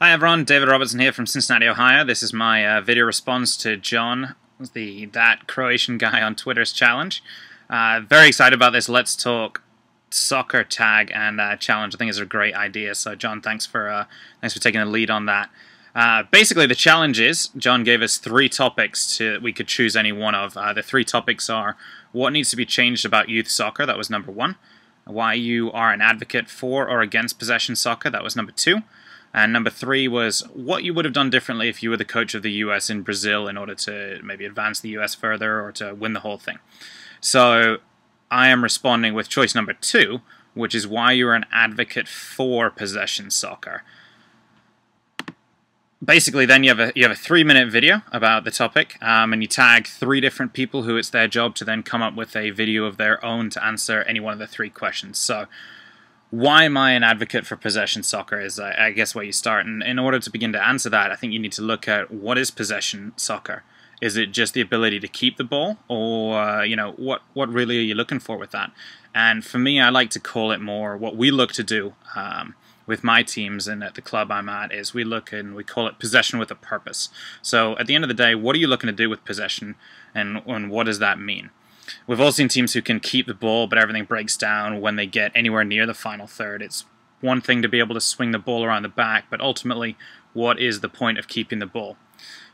Hi everyone, David Robertson here from Cincinnati, Ohio. This is my video response to John, that Croatian guy on Twitter's challenge. Very excited about this Let's Talk Soccer tag and challenge. I think it's a great idea. So John, thanks for taking the lead on that. Basically, the challenge is John gave us 3 topics we could choose any one of. The 3 topics are what needs to be changed about youth soccer. That was number 1. Why you are an advocate for or against possession soccer. That was number 2. And number 3 was what you would have done differently if you were the coach of the US in Brazil in order to maybe advance the US further or to win the whole thing. So I am responding with choice number 2, which is why you're an advocate for possession soccer. Basically, then you have a 3-minute video about the topic, and you tag 3 different people who it's their job to then come up with a video of their own to answer any one of the 3 questions. So why am I an advocate for possession soccer is, I guess, where you start. And in order to begin to answer that, I think you need to look at what is possession soccer. Is it just the ability to keep the ball, or what really are you looking for with that? And for me, I like to call it more what we look to do with my teams and at the club I'm at is we call it possession with a purpose. So at the end of the day, what are you looking to do with possession, and what does that mean? We've all seen teams who can keep the ball, but everything breaks down when they get anywhere near the final third. It's one thing to be able to swing the ball around the back, but ultimately, what is the point of keeping the ball?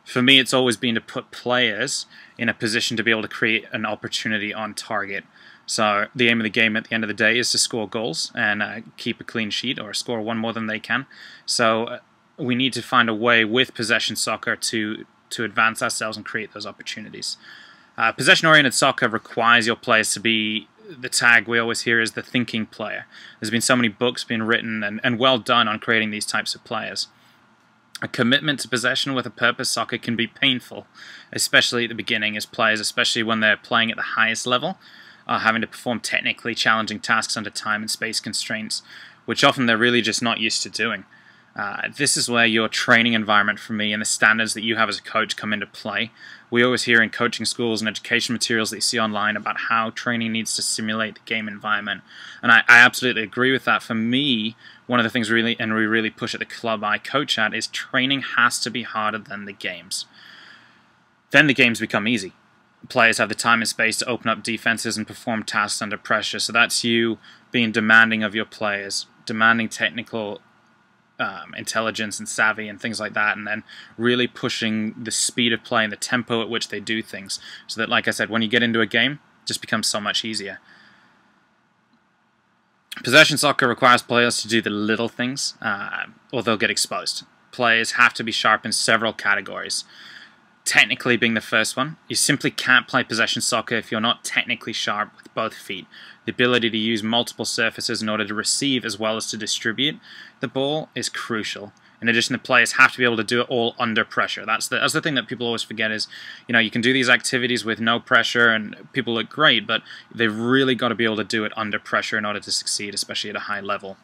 For me, it's always been to put players in a position to be able to create an opportunity on target. So the aim of the game at the end of the day is to score goals and keep a clean sheet or score one more than they can. So we need to find a way with possession soccer to advance ourselves and create those opportunities. Possession-oriented soccer requires your players to be, the tag we always hear is the thinking player. There's been so many books being written and well done on creating these types of players. A commitment to possession with a purpose soccer can be painful, especially at the beginning as players, especially when they're playing at the highest level, having to perform technically challenging tasks under time and space constraints, which often they're really just not used to doing. This is where your training environment for me and the standards that you have as a coach come into play. We always hear in coaching schools and education materials that you see online about how training needs to simulate the game environment. And I absolutely agree with that. For me, one of the things we really push at the club I coach at is training has to be harder than the games. Then the games become easy. Players have the time and space to open up defenses and perform tasks under pressure. So that's you being demanding of your players, demanding technical intelligence and savvy and things like that, and then really pushing the speed of play and the tempo at which they do things, so that, like I said, when you get into a game, it just becomes so much easier. Possession soccer requires players to do the little things, or they'll get exposed. Players have to be sharp in several categories. Technically being the first one. You simply can't play possession soccer if you're not technically sharp with both feet. The ability to use multiple surfaces in order to receive as well as to distribute the ball is crucial. In addition, the players have to be able to do it all under pressure. That's the thing that people always forget is, you can do these activities with no pressure and people look great, but they've really got to be able to do it under pressure in order to succeed, especially at a high level.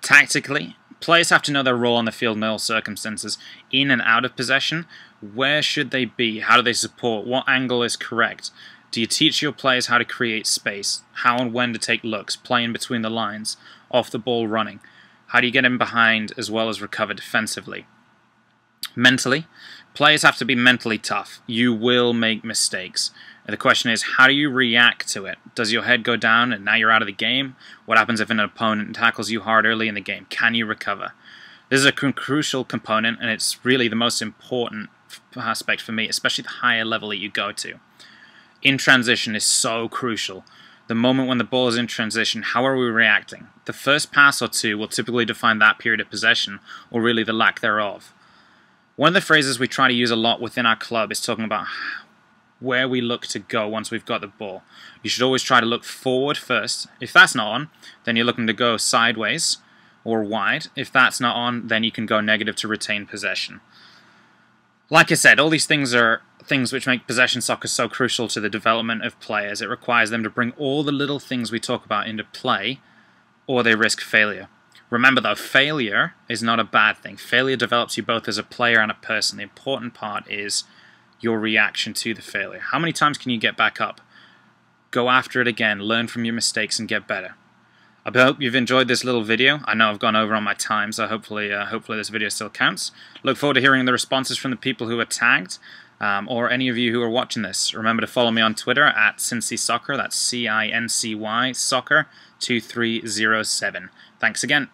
Tactically, players have to know their role on the field in all circumstances, in and out of possession. Where should they be? How do they support? What angle is correct? Do you teach your players how to create space? How and when to take looks, play in between the lines, off the ball running? How do you get in behind as well as recover defensively? Mentally, players have to be mentally tough. You will make mistakes. The question is, how do you react to it? Does your head go down and now you're out of the game? What happens if an opponent tackles you hard early in the game? Can you recover? This is a crucial component, and it's really the most important aspect for me, especially the higher level that you go to. In transition is so crucial. The moment when the ball is in transition, how are we reacting? The first pass or 2 will typically define that period of possession, or really the lack thereof. One of the phrases we try to use a lot within our club is talking about where we look to go once we've got the ball. You should always try to look forward first. If that's not on, then you're looking to go sideways or wide. If that's not on, then you can go negative to retain possession. Like I said, all these things are things which make possession soccer so crucial to the development of players. It requires them to bring all the little things we talk about into play, or they risk failure. Remember though, failure is not a bad thing. Failure develops you both as a player and a person. The important part is your reaction to the failure. How many times can you get back up? Go after it again, learn from your mistakes and get better. I hope you've enjoyed this little video. I know I've gone over on my time, so hopefully this video still counts. Look forward to hearing the responses from the people who are tagged, or any of you who are watching this. Remember to follow me on Twitter at Cincy Soccer. That's CINCY Soccer 2307. Thanks again.